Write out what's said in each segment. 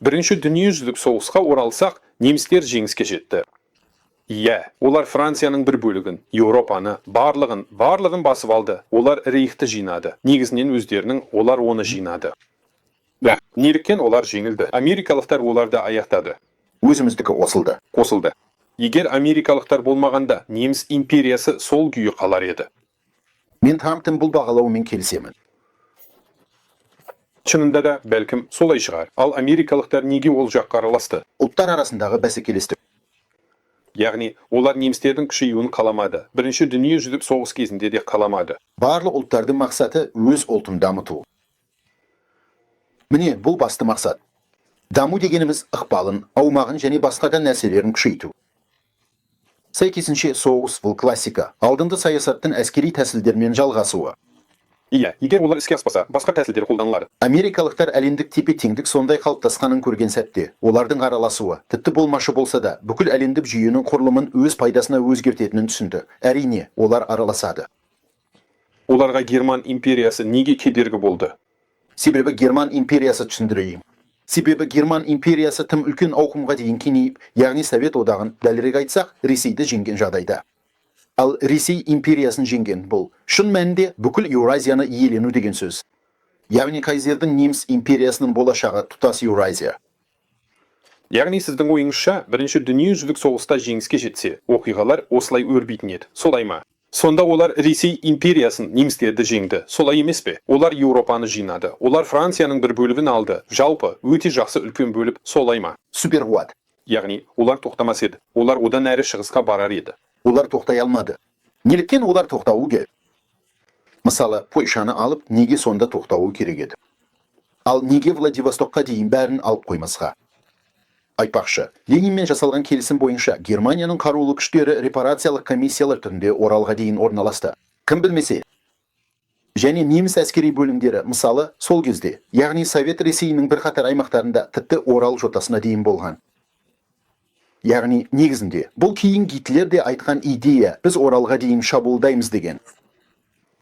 Birinchi Дүниежүзілік соғысқа оралсақ, немістер жеңіске жетті. Иә, олар Францияның бір бөлігін, Еуропаны, барлығын басып алды. Олар Рейхті жинады. Негізінен өздерінің олар оны жинады. Неліктен олар жеңілді? Америкалықтар оларды аяқтады. Өзіміздікі Қосылды. Егер америкалықтар болмағанда, неміс империясы сол күйі қалар еді. Мен тамтын бұл бағалаумен келісемін. Шынында да бәлкім солай шығар. Ал америкалықтар неге ол жаққа араласты? Ұлттар арасындағы бәсекелестік. Яғни, олар немістердің күшеюін қаламады. Бірінші дүниежүзілік соғыс кезінде де қаламады. Барлық ұлттардың мақсаты өз ұлтын дамыту. Міне, бұл басты мақсат. Даму дегеніміз ықпалын, аумағын және басқа да нәрселерін күшейту. Сәйкесінше соғыс бұл классика. Алдыңғы саясаттың әскери тәсілдермен жалғасуы. Иә, егер олар іске аспаса, басқа тәсілдер қолданылады. Америкалықтар әлемдік тепе-теңдік сондай қалыптасқанын көрген сәтте, олардың араласуы, тіпті болмашы болса да, бүкіл әлемдік жүйенің құрылымын өз пайдасына өзгертетінін түсінді. Әрине, олар араласады. Оларға Герман империясы неге кедергі болды? Себебі Герман империясы түсіндірейін. Себебі Герман империясы тым үлкен ауқымға дейін кеңейіп, яғни Совет одағын, дәлірек айтсақ, Ресейді жеңген жағдайда. Ал Ресей империясын жеңген бұл шын мәнінде бүкіл Еуразияны иелену деген сөз. Яғни Кайзердің неміс империясының болашағы тұтас Еуразия. Яғни сіздің ойыңызша, бірінші дүниежүзілік соғыста жеңіске жетсе, оқиғалар осылай өрбитін еді. Солай ма? Сонда олар Ресей империясын немістерді жеңді. Солай емес пе? Олар Еуропаны жинады. Олар Францияның бір бөлігін алды. Жалпы өте жақсы үлкен бөліп, солай ма? Суперуат. Яғни олар тоқтамас еді. Олар одан әрі шығысқа барар еді. Олар тоқтай алмады. Неліктен олар тоқтауы керек? Мысалы, Польшаны алып, неге сонда тоқтауы керек еді? Ал неге Владивостокқа дейін бәрін алып қоймасқа? Айтпақшы, Ленинмен жасалған келісім бойынша Германияның қарулы күштері репарациялық комиссиялар түрінде Оралға дейін орналасты. Кім білмесе? Және неміс әскери бөлімдері, мысалы, сол кезде, яғни Совет Ресейінің бірқатар аймақтарында тіпті Орал жотасына дейін болған. Яғни негізінде, бұл кейін Гитлер де айтқан идея, біз Оралға дейін шабуылдаймыз деген.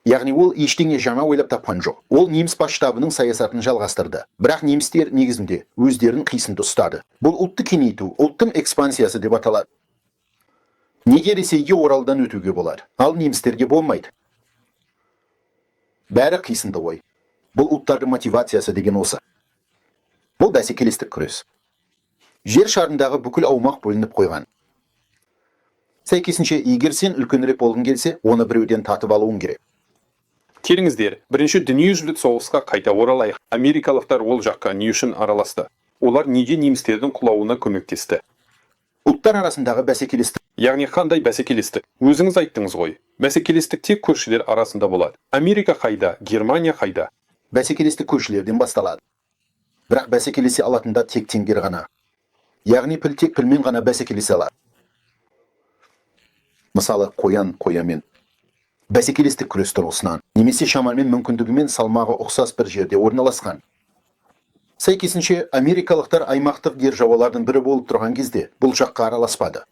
Яғни ол ештеңе жаңа ойлап тапқан жоқ. Ол неміс бас штабының саясатын жалғастырды. Бірақ немістер негізінде өздерін қисынды ұстады. Бұл ұлтты кеңейту, ұлттың экспансиясы деп аталады. Неге Ресейге Оралдан өтуге болады, ал немістерге болмайды? Бәрі қисынды ой. Бұл ұлттардың мотивациясы деген осы. Бұл бәсекелестік күрес. Жер шарындағы бүкіл аумақ бөлініп қойған. Сәйкесінше, егер сен үлкенірек болғың келсе, оны біреуден татып алуың керек. Келіңіздер, бірінші дүниежүзілік соғысқа қайта оралайық. Америкалықтар ол жаққа не үшін араласты? Олар неге немістердің құлауына көмектесті? Ұлттар арасындағы бәсекелестік. Яғни қандай бәсекелестік? Өзіңіз айттыңыз ғой. Бәсекелестік тек көршілер арасында болады. Америка қайда, Германия қайда? Бәсекелестік көршілерден басталады. Бірақ бәсекелесе алатында тек теңгер ғана. Яғни піл тек пілмен ғана бәсекелесе алады. Мысалы, қоямен. Бәсекелестік күрес тұрғысынан, немесе шамамен мүмкіндігімен салмағы ұқсас бір жерде орналасқан. Сәйкесінше, америкалықтар аймақтық державалардың бірі болып тұрған кезде бұл жаққа араласпады.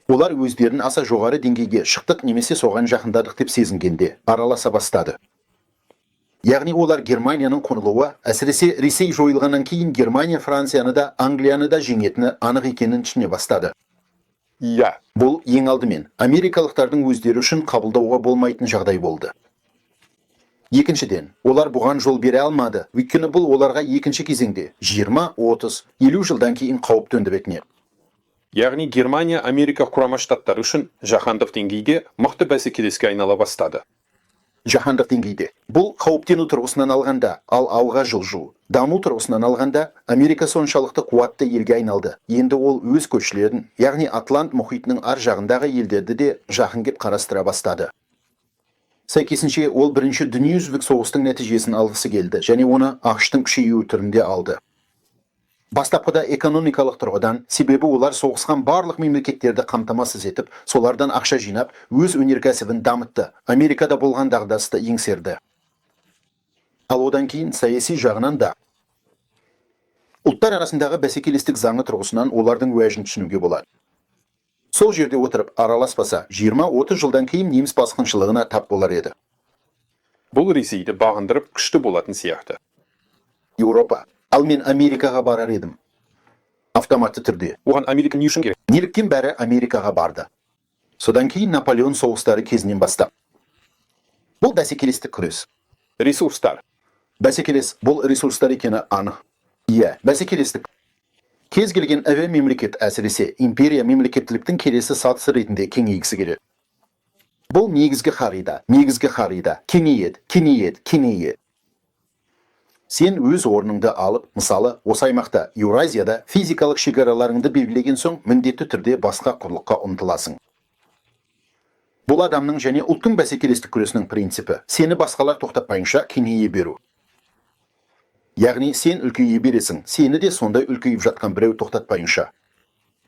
Олар өздерін аса жоғары деңгейге шықтық немесе соған жақындадық деп сезінгенде араласа бастады. Яғни олар Германияның құрылуы, әсіресе Ресей жойылғаннан кейін Германия Францияны да, Англияны да жеңетіні анық екенін түсіне бастады. Иә. Бұл ең алдымен америкалықтардың өздері үшін қабылдауға болмайтын жағдай болды. Екіншіден, олар бұған жол бере алмады, өйткені бұл оларға екінші кезеңде 20, 30, 50 жылдан кейін қауіп төндіретін еді. Яғни Германия Америка құрама штаттары үшін жаһандық деңгейде мықты бәсекелеске айнала бастады. Жаһандық деңгейде. Бұл қауіптену тұрғысынан алғанда, ал алға жылжу, даму тұрғысынан алғанда, Америка соншалықты қуатты елге айналды. Енді ол өз көршілерін, яғни Атлант мұхитының ар жағындағы елдерді де жақын кеп қарастыра бастады. Сәйкесінше, ол бірінші дүниежүзілік соғыстың нәтижесін алғысы келді, және оны ақш-тың күшеюі түрінде алды. Бастапқыда экономикалық тұрғыдан, себебі олар соғысқан барлық мемлекеттерді қамтамасыз етіп, солардан ақша жинап, өз өнеркәсібін дамытты. Америкада болған дағдарысты еңсерді. Ал одан кейін саяси жағынан да. Ұлттар арасындағы бәсекелестік заңы тұрғысынан олардың уәжін түсінуге болады. Сол жерде отырып араласпаса, 20-30 жылдан кейін неміс басқыншылығына тап болар еді. Бұл Ресейді бағындырып күшті болатын сияқты. Еуропа. Ал мен Америкаға барар едім. Автоматты түрде. Оған Америка не үшін керек? Неліктен бәрі Америкаға барды? Содан кейін Наполеон соғыстары кезінен бастап. Бұл бәсекелестік күрес. Ресурстар. Бәсекелес бұл ресурстар екені анық. Иә, бәсекелестік. Кез келген әуе мемлекет, әсіресе империя мемлекеттіліктің келесі сатысы ретінде кеңейгісі келеді. Бұл негізгі қарида, кеңейеді. Сен өз орныңды алып, мысалы, осы аймақта, Еуразияда физикалық шекараларыңды белгілеген соң, міндетті түрде басқа құрлыққа ұмтыласың. Бұл адамның және ұлттың бәсекелестік күресінің принципі, сені басқалар тоқтатпайынша кеңейе беру. Яғни сен үлкейе бересің, сені де сондай үлкейіп жатқан біреу тоқтатпайынша.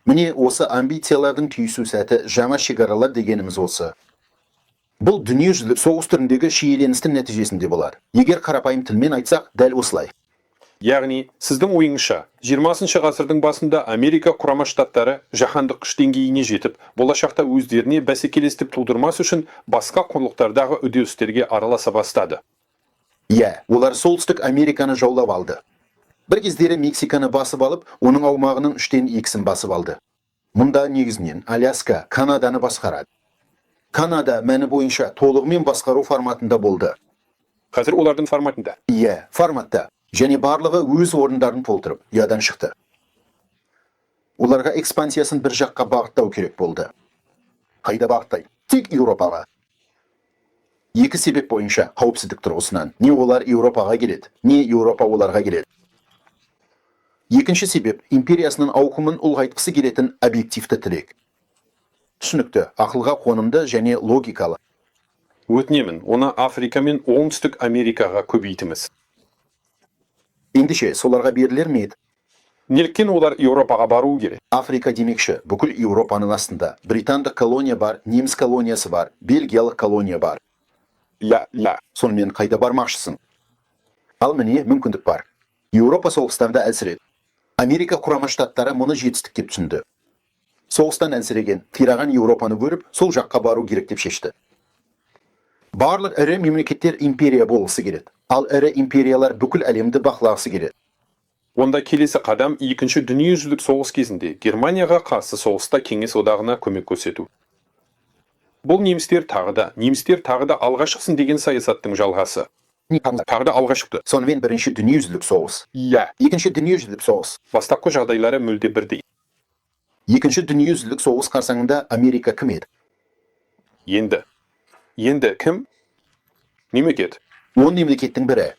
Міне осы амбициялардың түйісу сәті жаңа шекаралар дегеніміз осы. Бұл дүниежүзілік соғыс түріндегі шиеленістің нәтижесінде болар. Егер қарапайым тілмен айтсақ, дәл осылай. Яғни, сіздің ойыңызша, 20 ғасырдың басында Америка Құрама Штаттары жаһандық күш деңгейіне жетіп, болашақта өздеріне бәсекелестік тудырмас үшін басқа құрлықтардағы үдерістерге араласа бастады. Иә, олар солтүстік Американы жаулап алды. Бір кездері Мексиканы басып алып, оның аумағының 2/3-ін басып алды. Мұнда негізінен Аляска, Канаданы басқарады. Канада мәні бойынша толығымен басқару форматында болды. Қазір олардың форматында. Иә, форматта. Және барлығы өз орындарын толтырып, ядан шықты. Оларға экспансиясын бір жаққа бағыттау керек болды. Қайда бағыттайды? Тек Еуропаға. Екі себеп бойынша қауіпсіздік тұрғысынан. Не олар Еуропаға келеді, не Еуропа оларға келеді. Екінші себеп империясының ауқымын ұлғайтқысы келетін объективті тілек. Түсінікті, ақылға қонымды және логикалы. Өтінемін, оны Африка мен Оңтүстік Америкаға көбейтіміз. Ендеше, соларға берілер ме еді? Неліктен олар Еуропаға бару керек? Африка демекші, бүкіл Еуропаның астында. Британдық колония бар, неміс колониясы бар, бельгиялық колония бар. Ля. Сонымен қайда бармақшысың? Ал міне мүмкіндік бар. Еуропа соғыстарда әлсіреді. Америка Құрама Штаттары мұны жетістік деп түсінді. Соғыстан әлсіреген, қираған Еуропаны көріп, сол жаққа бару керек деп шешті. Барлық ірі мемлекеттер империя болғысы келеді. Ал ірі империялар бүкіл әлемді бақылағысы келеді. Онда келесі қадам екінші дүниежүзілік соғыс кезінде Германияға қарсы соғыста Кеңес одағына көмек көрсету. Бұл немістер тағы да алға шықсын деген саясаттың жалғасы. Тағы да алға шықты. Сонымен бірінші дүниежүзілік соғыс. Иә. Екінші дүниежүзілік соғыс. Бастапқы жағдайлары мүлде бірдей. Екінші дүниежүзілік соғыс қарсаңында Америка кім еді? Енді кім? Мемлекет. 10 мемлекеттің бірі.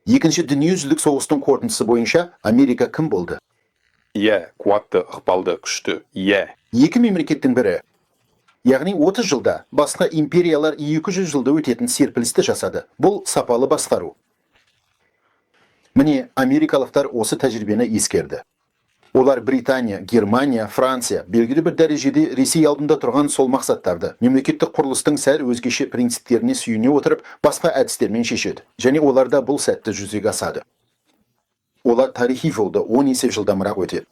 Екінші дүниежүзілік соғыстың қорытындысы бойынша Америка кім болды? Иә, қуатты, ықпалды, күшті. Иә. Екі мемлекеттің бірі. Яғни 30 жылда басқа империялар 200 жылда өтетін серпілісті жасады. Бұл сапалы басқару. Міне, америкалықтар осы тәжірибені ескерді. Олар Британия, Германия, Франция, белгілі бір дәрежеде Ресей алдында тұрған сол мақсаттарды, мемлекеттік құрылыстың сәл өзгеше принциптеріне сүйене отырып, басқа әдістермен шешеді. Және оларда бұл сәтті жүзеге асады. Олар тарихи жолды 10 есе жылдамырақ өтеді.